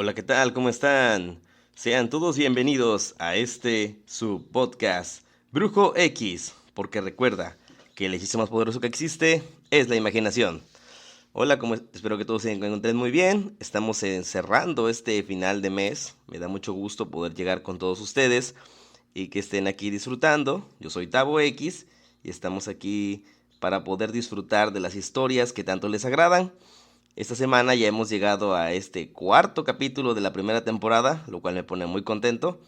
Hola, ¿qué tal? ¿Cómo están? Sean todos bienvenidos a su podcast, Brujo X, porque recuerda que el hechizo más poderoso que existe es la imaginación. Hola, espero que todos se encuentren muy bien. Estamos cerrando este final de mes. Me da mucho gusto poder llegar con todos ustedes y que estén aquí disfrutando. Yo soy Tabo X y estamos aquí para poder disfrutar de las historias que tanto les agradan. Esta semana ya hemos llegado a este cuarto capítulo de la primera temporada, lo cual me pone muy contento.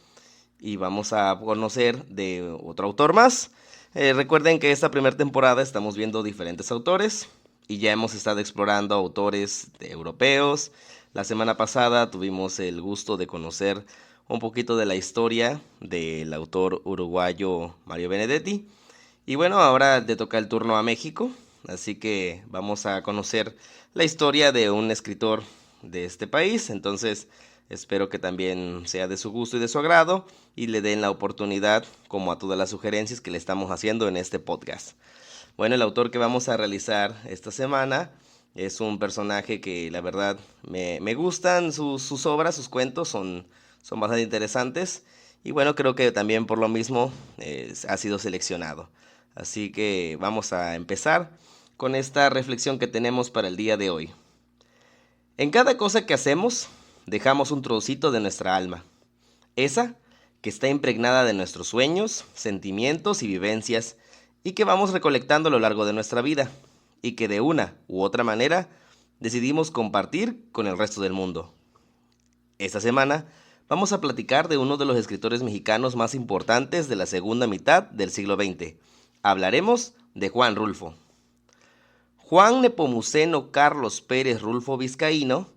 Y vamos a conocer de otro autor más. Recuerden que esta primera temporada estamos viendo diferentes autores y ya hemos estado explorando autores europeos. La semana pasada tuvimos el gusto de conocer un poquito de la historia del autor uruguayo Mario Benedetti. Y bueno, ahora le toca el turno a México, así que vamos a conocer la historia de un escritor de este país. Entonces, espero que también sea de su gusto y de su agrado y le den la oportunidad, como a todas las sugerencias que le estamos haciendo en este podcast. Bueno, el autor que vamos a realizar esta semana es un personaje que la verdad me gustan sus obras, sus cuentos, son bastante interesantes. Y bueno, creo que también por lo mismo ha sido seleccionado. Así que vamos a empezar con esta reflexión que tenemos para el día de hoy. En cada cosa que hacemos, dejamos un trocito de nuestra alma. Esa que está impregnada de nuestros sueños, sentimientos y vivencias, y que vamos recolectando a lo largo de nuestra vida, y que de una u otra manera decidimos compartir con el resto del mundo. Esta semana vamos a platicar de uno de los escritores mexicanos más importantes de la segunda mitad del siglo XX. Hablaremos de Juan Rulfo. Juan Nepomuceno Carlos Pérez Rulfo Vizcaíno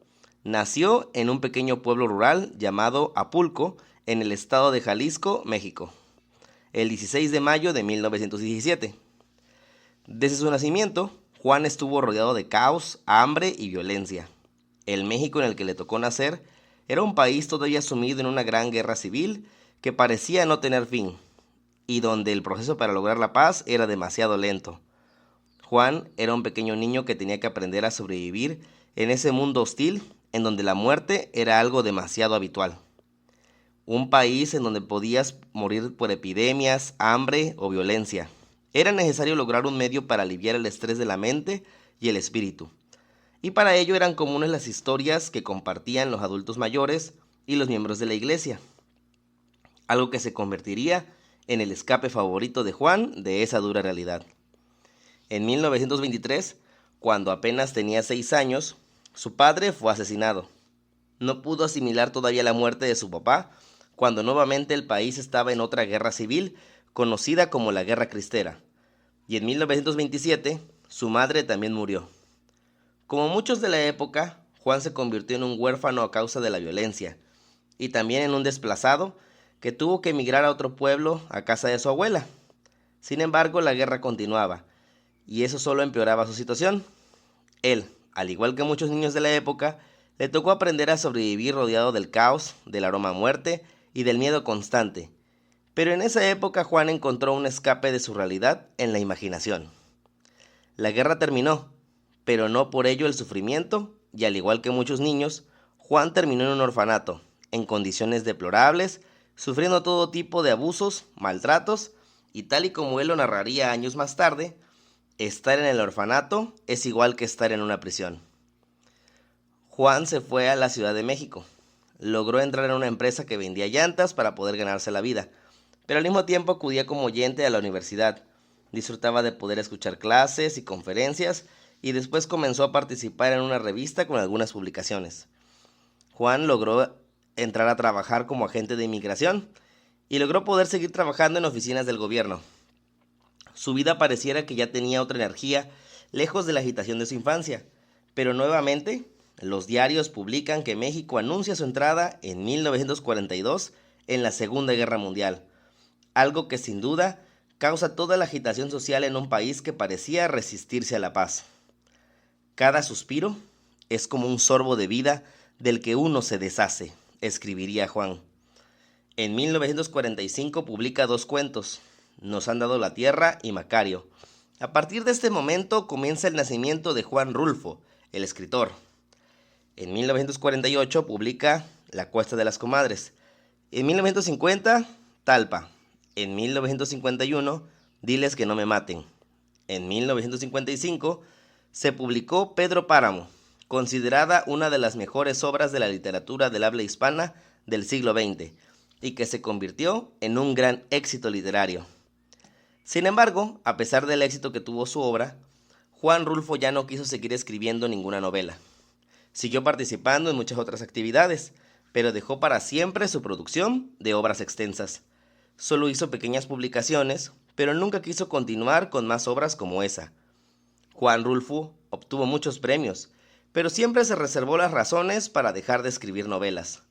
nació en un pequeño pueblo rural llamado Apulco, en el estado de Jalisco, México, el 16 de mayo de 1917. Desde su nacimiento, Juan estuvo rodeado de caos, hambre y violencia. El México en el que le tocó nacer era un país todavía sumido en una gran guerra civil que parecía no tener fin, y donde el proceso para lograr la paz era demasiado lento. Juan era un pequeño niño que tenía que aprender a sobrevivir en ese mundo hostil en donde la muerte era algo demasiado habitual. Un país en donde podías morir por epidemias, hambre o violencia. Era necesario lograr un medio para aliviar el estrés de la mente y el espíritu. Y para ello eran comunes las historias que compartían los adultos mayores y los miembros de la iglesia. Algo que se convertiría en el escape favorito de Juan de esa dura realidad. En 1923, cuando apenas tenía 6 años, su padre fue asesinado. No pudo asimilar todavía la muerte de su papá, cuando nuevamente el país estaba en otra guerra civil, conocida como la Guerra Cristera. Y en 1927, su madre también murió. Como muchos de la época, Juan se convirtió en un huérfano a causa de la violencia, y también en un desplazado que tuvo que emigrar a otro pueblo a casa de su abuela. Sin embargo, la guerra continuaba, y eso solo empeoraba su situación. Él, al igual que muchos niños de la época, le tocó aprender a sobrevivir rodeado del caos, del aroma a muerte y del miedo constante. Pero en esa época Juan encontró un escape de su realidad en la imaginación. La guerra terminó, pero no por ello el sufrimiento, y al igual que muchos niños, Juan terminó en un orfanato, en condiciones deplorables, sufriendo todo tipo de abusos, maltratos, y tal y como él lo narraría años más tarde, estar en el orfanato es igual que estar en una prisión. Juan se fue a la Ciudad de México. Logró entrar en una empresa que vendía llantas para poder ganarse la vida, pero al mismo tiempo acudía como oyente a la universidad. Disfrutaba de poder escuchar clases y conferencias y después comenzó a participar en una revista con algunas publicaciones. Juan logró entrar a trabajar como agente de inmigración y logró poder seguir trabajando en oficinas del gobierno. Su vida pareciera que ya tenía otra energía, lejos de la agitación de su infancia, pero nuevamente los diarios publican que México anuncia su entrada en 1942 en la Segunda Guerra Mundial, algo que sin duda causa toda la agitación social en un país que parecía resistirse a la paz. Cada suspiro es como un sorbo de vida del que uno se deshace, escribiría Juan. En 1945 publica 2 cuentos, Nos han dado la tierra y Macario. A partir de este momento comienza el nacimiento de Juan Rulfo, el escritor. En 1948 publica La Cuesta de las Comadres. En 1950, Talpa. En 1951, Diles que no me maten. En 1955, se publicó Pedro Páramo, considerada una de las mejores obras de la literatura del habla hispana del siglo XX, y que se convirtió en un gran éxito literario. Sin embargo, a pesar del éxito que tuvo su obra, Juan Rulfo ya no quiso seguir escribiendo ninguna novela. Siguió participando en muchas otras actividades, pero dejó para siempre su producción de obras extensas. Solo hizo pequeñas publicaciones, pero nunca quiso continuar con más obras como esa. Juan Rulfo obtuvo muchos premios, pero siempre se reservó las razones para dejar de escribir novelas.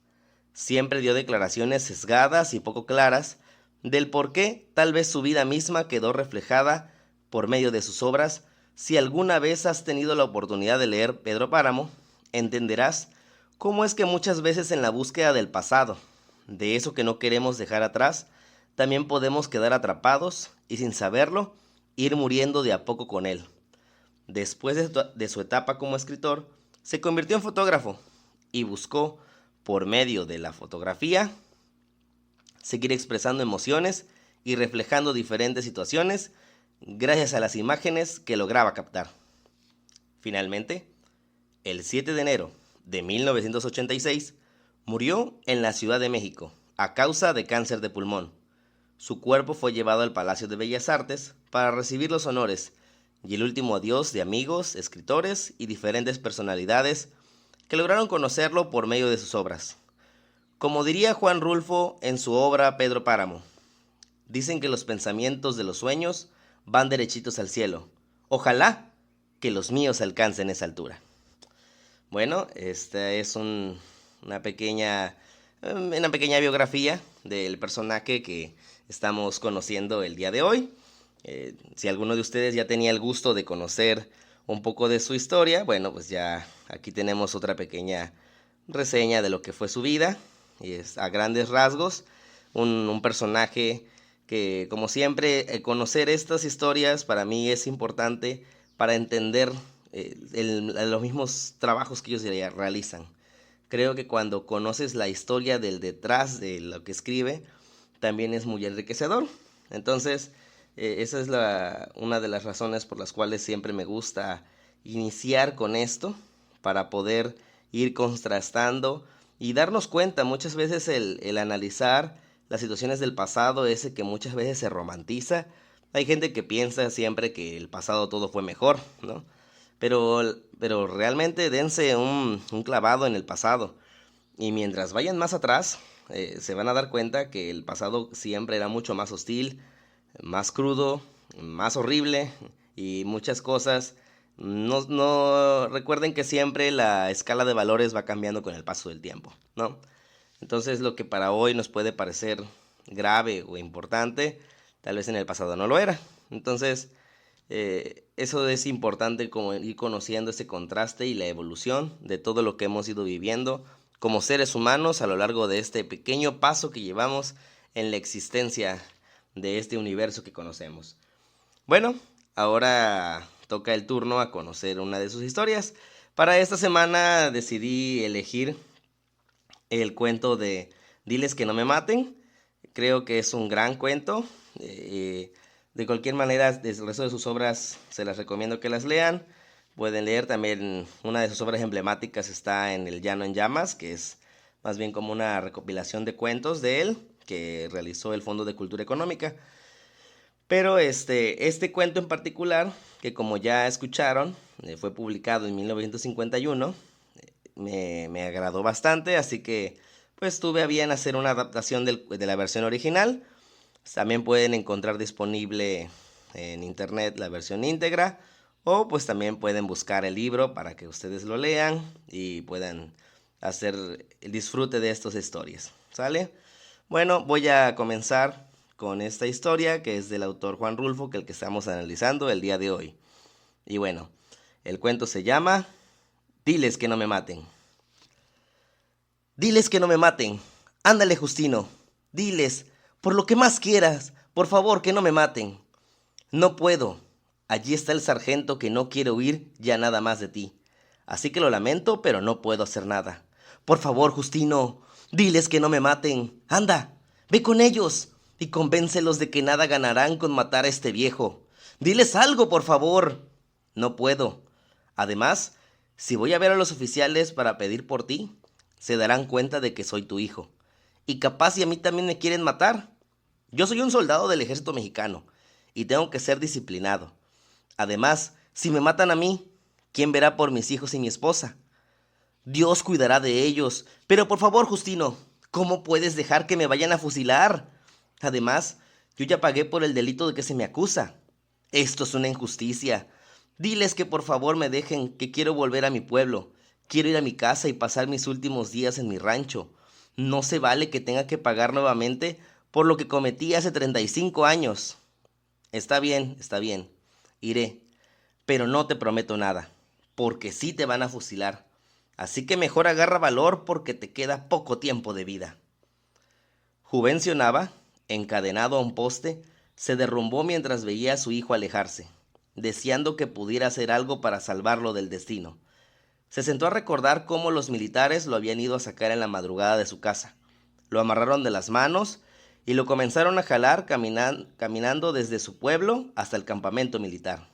Siempre dio declaraciones sesgadas y poco claras del por qué tal vez su vida misma quedó reflejada por medio de sus obras. Si alguna vez has tenido la oportunidad de leer Pedro Páramo, entenderás cómo es que muchas veces en la búsqueda del pasado, de eso que no queremos dejar atrás, también podemos quedar atrapados y sin saberlo, ir muriendo de a poco con él. Después de su etapa como escritor, se convirtió en fotógrafo y buscó, por medio de la fotografía, seguir expresando emociones y reflejando diferentes situaciones gracias a las imágenes que lograba captar. Finalmente, el 7 de enero de 1986, murió en la Ciudad de México a causa de cáncer de pulmón. Su cuerpo fue llevado al Palacio de Bellas Artes para recibir los honores y el último adiós de amigos, escritores y diferentes personalidades que lograron conocerlo por medio de sus obras. Como diría Juan Rulfo en su obra Pedro Páramo, dicen que los pensamientos de los sueños van derechitos al cielo. Ojalá que los míos alcancen esa altura. Bueno, esta es una pequeña biografía del personaje que estamos conociendo el día de hoy. Si alguno de ustedes ya tenía el gusto de conocer un poco de su historia, bueno, pues ya aquí tenemos otra pequeña reseña de lo que fue su vida. Y es a grandes rasgos un personaje que, como siempre, conocer estas historias para mí es importante para entender los mismos trabajos que ellos realizan. Creo que cuando conoces la historia del detrás de lo que escribe, también es muy enriquecedor. Entonces, esa es una de las razones por las cuales siempre me gusta iniciar con esto, para poder ir contrastando y darnos cuenta. Muchas veces el analizar las situaciones del pasado, ese que muchas veces se romantiza. Hay gente que piensa siempre que el pasado todo fue mejor, ¿no? Pero realmente dense un clavado en el pasado. Y mientras vayan más atrás, se van a dar cuenta que el pasado siempre era mucho más hostil, más crudo, más horrible y muchas cosas. No recuerden que siempre la escala de valores va cambiando con el paso del tiempo, ¿no? Entonces lo que para hoy nos puede parecer grave o importante, tal vez en el pasado no lo era. Entonces, eso es importante, como ir conociendo ese contraste y la evolución de todo lo que hemos ido viviendo como seres humanos a lo largo de este pequeño paso que llevamos en la existencia de este universo que conocemos. Bueno, ahora toca el turno a conocer una de sus historias. Para esta semana decidí elegir el cuento de Diles que no me maten. Creo que es un gran cuento. De cualquier manera, el resto de sus obras se las recomiendo que las lean. Pueden leer también una de sus obras emblemáticas, está en El Llano en Llamas, que es más bien como una recopilación de cuentos de él, que realizó el Fondo de Cultura Económica. Pero este cuento en particular, que como ya escucharon, fue publicado en 1951, me agradó bastante, así que pues tuve a bien hacer una adaptación de la versión original. También pueden encontrar disponible en internet la versión íntegra, o pues también pueden buscar el libro para que ustedes lo lean y puedan hacer el disfrute de estas historias. ¿Sale? Bueno, voy a comenzar con esta historia, que es del autor Juan Rulfo, que el que estamos analizando el día de hoy. Y bueno, el cuento se llama Diles que no me maten. Diles que no me maten. Ándale, Justino. Diles, por lo que más quieras, por favor, que no me maten. No puedo. Allí está el sargento que no quiere oír ya nada más de ti. Así que lo lamento, pero no puedo hacer nada. Por favor, Justino, diles que no me maten. Anda, ve con ellos y convéncelos de que nada ganarán con matar a este viejo. Diles algo, por favor. No puedo. Además, si voy a ver a los oficiales para pedir por ti, se darán cuenta de que soy tu hijo. Y capaz y a mí también me quieren matar. Yo soy un soldado del ejército mexicano y tengo que ser disciplinado. Además, si me matan a mí, ¿quién verá por mis hijos y mi esposa? Dios cuidará de ellos. Pero por favor, Justino, ¿cómo puedes dejar que me vayan a fusilar? Además, yo ya pagué por el delito de que se me acusa. Esto es una injusticia. Diles que por favor me dejen, que quiero volver a mi pueblo. Quiero ir a mi casa y pasar mis últimos días en mi rancho. No se vale que tenga que pagar nuevamente por lo que cometí hace 35 años. Está bien. Iré, pero no te prometo nada, porque sí te van a fusilar. Así que mejor agarra valor porque te queda poco tiempo de vida. Juvencio Nava, encadenado a un poste, se derrumbó mientras veía a su hijo alejarse, deseando que pudiera hacer algo para salvarlo del destino. Se sentó a recordar cómo los militares lo habían ido a sacar en la madrugada de su casa. Lo amarraron de las manos y lo comenzaron a jalar caminando desde su pueblo hasta el campamento militar.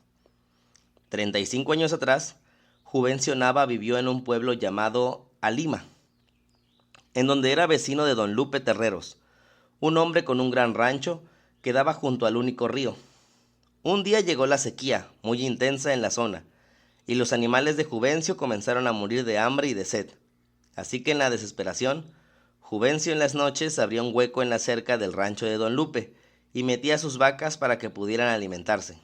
35 años atrás, Juvencio Nava vivió en un pueblo llamado Alima, en donde era vecino de don Lupe Terreros, un hombre con un gran rancho que daba junto al único río. Un día llegó la sequía, muy intensa en la zona, y los animales de Juvencio comenzaron a morir de hambre y de sed. Así que en la desesperación, Juvencio en las noches abría un hueco en la cerca del rancho de don Lupe y metía sus vacas para que pudieran alimentarse.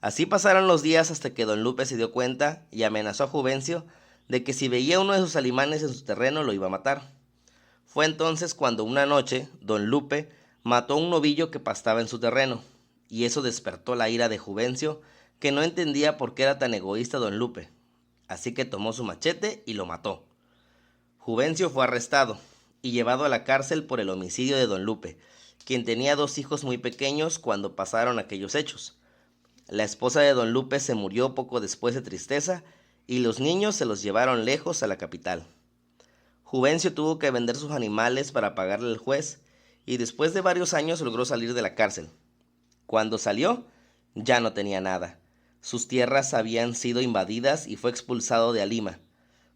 Así pasaron los días hasta que don Lupe se dio cuenta y amenazó a Juvencio de que si veía uno de sus alimanes en su terreno lo iba a matar. Fue entonces cuando una noche don Lupe mató a un novillo que pastaba en su terreno, y eso despertó la ira de Juvencio, que no entendía por qué era tan egoísta don Lupe. Así que tomó su machete y lo mató. Juvencio fue arrestado y llevado a la cárcel por el homicidio de don Lupe, quien tenía 2 hijos muy pequeños cuando pasaron aquellos hechos. La esposa de don Lupe se murió poco después de tristeza y los niños se los llevaron lejos a la capital. Juvencio tuvo que vender sus animales para pagarle al juez y después de varios años logró salir de la cárcel. Cuando salió, ya no tenía nada. Sus tierras habían sido invadidas y fue expulsado de Alima.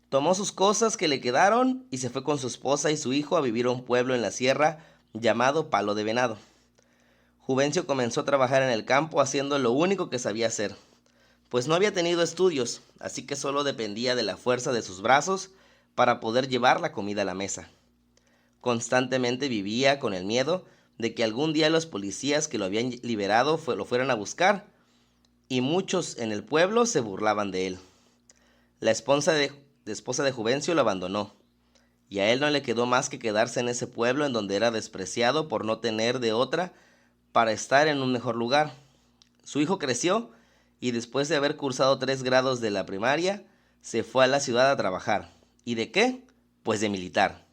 Tomó sus cosas que le quedaron y se fue con su esposa y su hijo a vivir a un pueblo en la sierra llamado Palo de Venado. Juvencio comenzó a trabajar en el campo haciendo lo único que sabía hacer, pues no había tenido estudios, así que solo dependía de la fuerza de sus brazos para poder llevar la comida a la mesa. Constantemente vivía con el miedo de que algún día los policías que lo habían liberado lo fueran a buscar, y muchos en el pueblo se burlaban de él. La esposa de Juvencio lo abandonó, y a él no le quedó más que quedarse en ese pueblo en donde era despreciado por no tener de otra para estar en un mejor lugar. Su hijo creció y después de haber cursado 3 grados de la primaria, se fue a la ciudad a trabajar. ¿Y de qué? Pues de militar.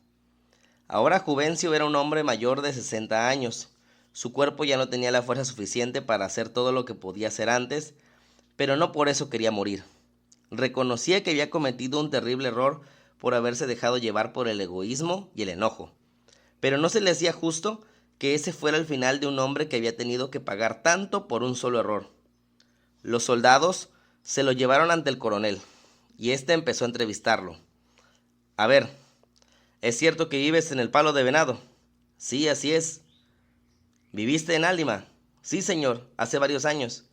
Ahora Juvencio era un hombre mayor de 60 años. Su cuerpo ya no tenía la fuerza suficiente para hacer todo lo que podía hacer antes, pero no por eso quería morir. Reconocía que había cometido un terrible error por haberse dejado llevar por el egoísmo y el enojo, pero no se le hacía justo que ese fuera el final de un hombre que había tenido que pagar tanto por un solo error. Los soldados se lo llevaron ante el coronel, y éste empezó a entrevistarlo. A ver, ¿es cierto que vives en el Palo de Venado? Sí, así es. ¿Viviste en Álima? Sí, señor, hace varios años.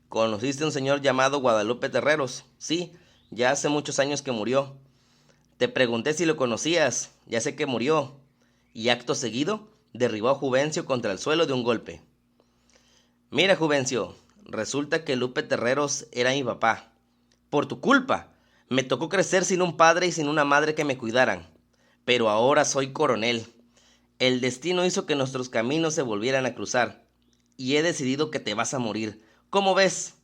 ¿Conociste a un señor llamado Guadalupe Terreros? Sí, ya hace muchos años que murió. Te pregunté si lo conocías, ya sé que murió. Y acto seguido, derribó a Juvencio contra el suelo de un golpe. Mira, Juvencio, resulta que Lupe Terreros era mi papá. Por tu culpa, me tocó crecer sin un padre y sin una madre que me cuidaran. Pero ahora soy coronel. El destino hizo que nuestros caminos se volvieran a cruzar, y he decidido que te vas a morir. ¿Cómo ves?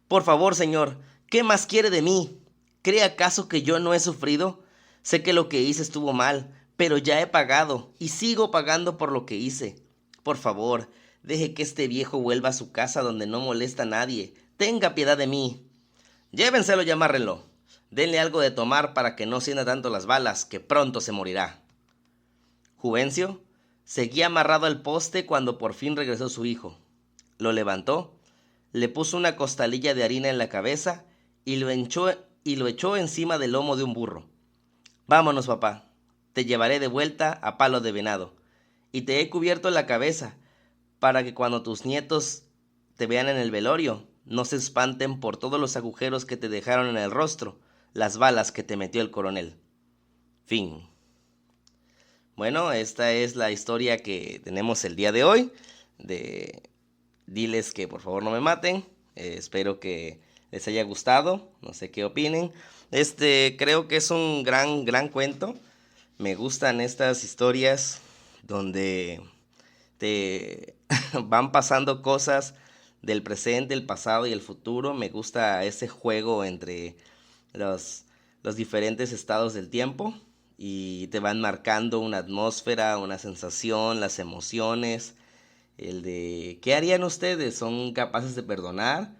Por favor, señor, ¿qué más quiere de mí? ¿Cree acaso que yo no he sufrido? Sé que lo que hice estuvo mal, pero ya he pagado, y sigo pagando por lo que hice. Por favor, deje que este viejo vuelva a su casa donde no molesta a nadie. Tenga piedad de mí. Llévenselo y amárrenlo. Denle algo de tomar para que no sienta tanto las balas, que pronto se morirá. Juvencio seguía amarrado al poste cuando por fin regresó su hijo. Lo levantó, le puso una costalilla de harina en la cabeza y lo echó encima del lomo de un burro. Vámonos, papá, te llevaré de vuelta a Palo de Venado, y te he cubierto la cabeza para que cuando tus nietos te vean en el velorio, no se espanten por todos los agujeros que te dejaron en el rostro, las balas que te metió el coronel. Fin. Bueno, esta es la historia que tenemos el día de hoy, de Diles que por favor no me maten. Espero que les haya gustado, no sé qué opinen. Creo que es un gran cuento. Me gustan estas historias donde te van pasando cosas del presente, el pasado y el futuro. Me gusta ese juego entre los diferentes estados del tiempo y te van marcando una atmósfera, una sensación, las emociones, el de ¿qué harían ustedes? ¿Son capaces de perdonar?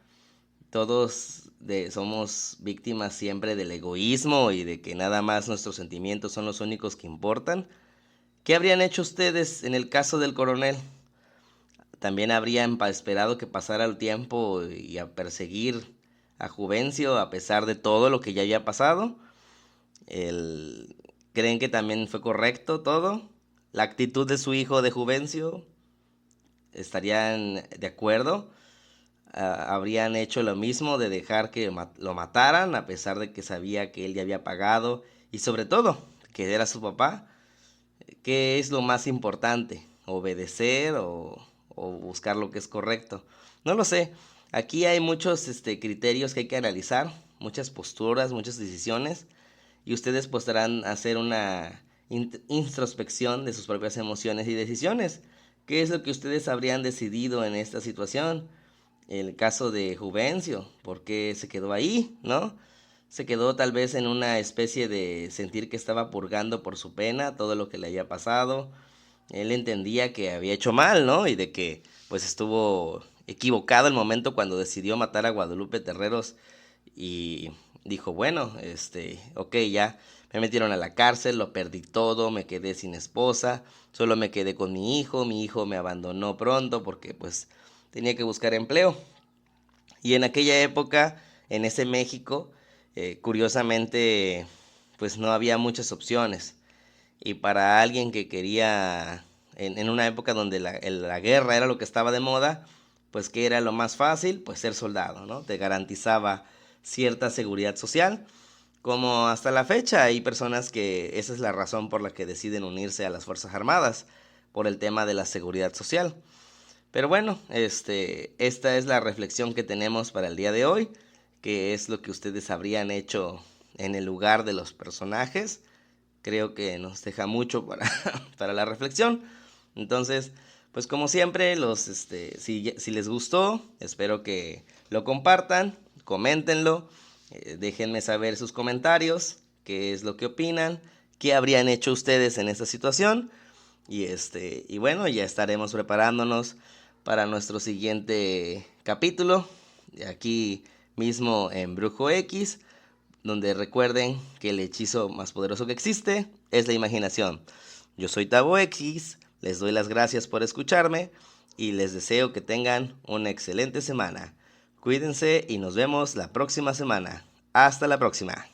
Todos somos víctimas siempre del egoísmo y de que nada más nuestros sentimientos son los únicos que importan. ¿Qué habrían hecho ustedes en el caso del coronel? ¿También habrían esperado que pasara el tiempo y a perseguir a Juvencio a pesar de todo lo que ya había pasado? ¿Creen que también fue correcto todo? ¿La actitud de su hijo de Juvencio? ¿Estarían de acuerdo? ¿Habrían hecho lo mismo de dejar que lo mataran a pesar de que sabía que él ya había pagado? Y sobre todo, que era su papá. ¿Qué es lo más importante? ¿Obedecer o buscar lo que es correcto? No lo sé. Aquí hay muchos criterios que hay que analizar, muchas posturas, muchas decisiones, y ustedes podrán hacer una introspección de sus propias emociones y decisiones. ¿Qué es lo que ustedes habrían decidido en esta situación? El caso de Juvencio, ¿por qué se quedó ahí, no? Se quedó tal vez en una especie de sentir que estaba purgando por su pena todo lo que le había pasado. Él entendía que había hecho mal, ¿no? Y de que pues estuvo equivocado el momento cuando decidió matar a Guadalupe Terreros y dijo, bueno, ok, ya me metieron a la cárcel, lo perdí todo, me quedé sin esposa, solo me quedé con mi hijo me abandonó pronto porque pues tenía que buscar empleo. Y en aquella época, en ese México, curiosamente, pues no había muchas opciones. Y para alguien que quería, en una época donde la guerra era lo que estaba de moda, pues ¿qué era lo más fácil? Pues ser soldado, ¿no? Te garantizaba cierta seguridad social. Como hasta la fecha hay personas que esa es la razón por la que deciden unirse a las Fuerzas Armadas, por el tema de la seguridad social. Pero bueno, esta es la reflexión que tenemos para el día de hoy, que es lo que ustedes habrían hecho en el lugar de los personajes. Creo que nos deja mucho para la reflexión. Entonces, pues como siempre, si les gustó, espero que lo compartan, coméntenlo, déjenme saber sus comentarios, qué es lo que opinan, qué habrían hecho ustedes en esta situación. Y bueno, ya estaremos preparándonos para nuestro siguiente capítulo, aquí mismo en Brujo X, donde recuerden que el hechizo más poderoso que existe es la imaginación. Yo soy Tabo X, les doy las gracias por escucharme y les deseo que tengan una excelente semana. Cuídense y nos vemos la próxima semana. Hasta la próxima.